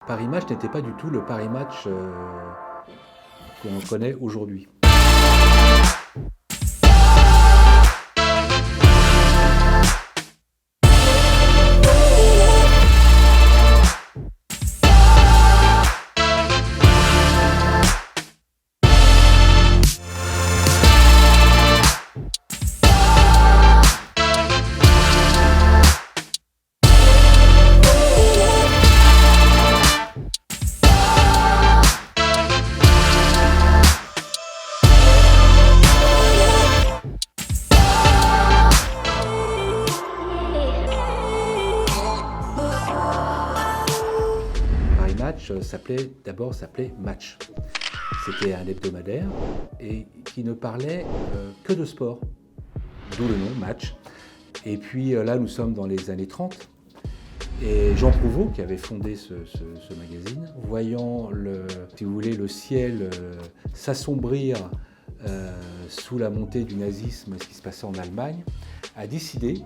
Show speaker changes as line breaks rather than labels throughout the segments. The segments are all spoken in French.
Paris Match n'était pas du tout le Paris Match qu'on connaît aujourd'hui. Paris Match s'appelait Match. C'était un hebdomadaire et qui ne parlait que de sport, d'où le nom Match. Et puis là, nous sommes dans les années 30 et Jean Prouvost, qui avait fondé ce magazine, voyant si vous voulez, le ciel s'assombrir sous la montée du nazisme et ce qui se passait en Allemagne, a décidé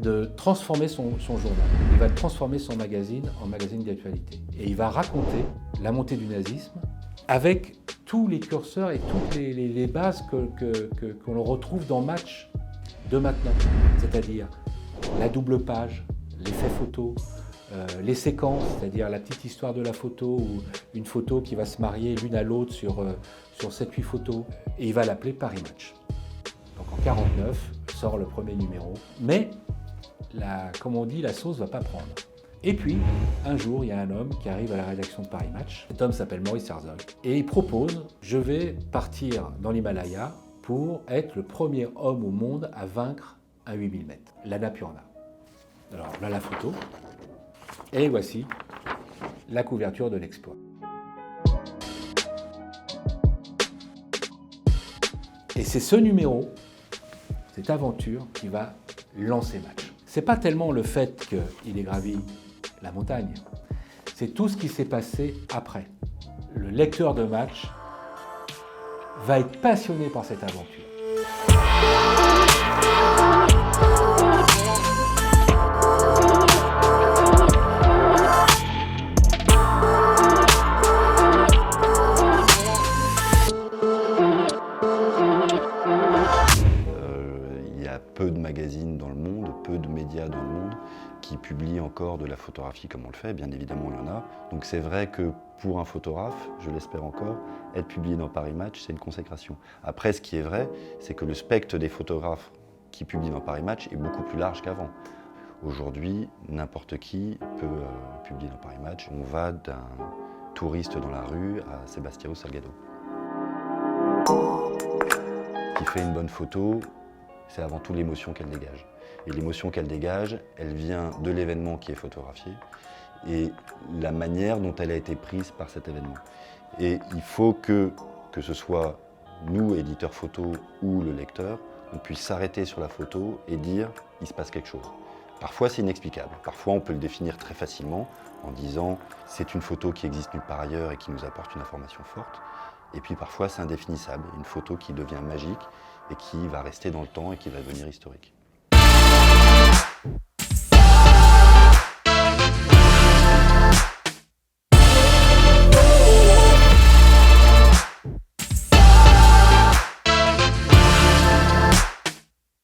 de transformer son journal. Il va transformer son magazine en magazine d'actualité. Et il va raconter la montée du nazisme avec tous les curseurs et toutes les bases qu'on retrouve dans Match de maintenant. C'est-à-dire la double page, l'effet photo, les séquences, c'est-à-dire la petite histoire de la photo ou une photo qui va se marier l'une à l'autre sur 7-8 photos. Et il va l'appeler Paris Match. Donc en 1949 sort le premier numéro. Mais comme on dit, la sauce ne va pas prendre. Et puis, un jour, il y a un homme qui arrive à la rédaction de Paris Match. Cet homme s'appelle Maurice Herzog. Et il propose, je vais partir dans l'Himalaya pour être le premier homme au monde à vaincre un 8000 mètres, l'Annapurna. Alors là, la photo. Et voici la couverture de l'exploit. Et c'est ce numéro, cette aventure, qui va lancer Match. C'est pas tellement le fait qu'il ait gravi la montagne, c'est tout ce qui s'est passé après. Le lecteur de Match va être passionné par cette aventure.
Il y a peu de magazines dans le monde, peu de médias dans le monde qui publient encore de la photographie comme on le fait. Bien évidemment, il y en a. Donc c'est vrai que pour un photographe, je l'espère encore, être publié dans Paris Match, c'est une consécration. Après, ce qui est vrai, c'est que le spectre des photographes qui publient dans Paris Match est beaucoup plus large qu'avant. Aujourd'hui, n'importe qui peut publier dans Paris Match. On va d'un touriste dans la rue à Sebastião Salgado. Ce qui fait une bonne photo, c'est avant tout l'émotion qu'elle dégage. Et l'émotion qu'elle dégage, elle vient de l'événement qui est photographié et la manière dont elle a été prise par cet événement. Et il faut que ce soit nous, éditeurs photo ou le lecteur, on puisse s'arrêter sur la photo et dire « il se passe quelque chose ». Parfois c'est inexplicable, parfois on peut le définir très facilement en disant « c'est une photo qui existe nulle part ailleurs et qui nous apporte une information forte ». Et puis parfois c'est indéfinissable, une photo qui devient magique et qui va rester dans le temps et qui va devenir historique.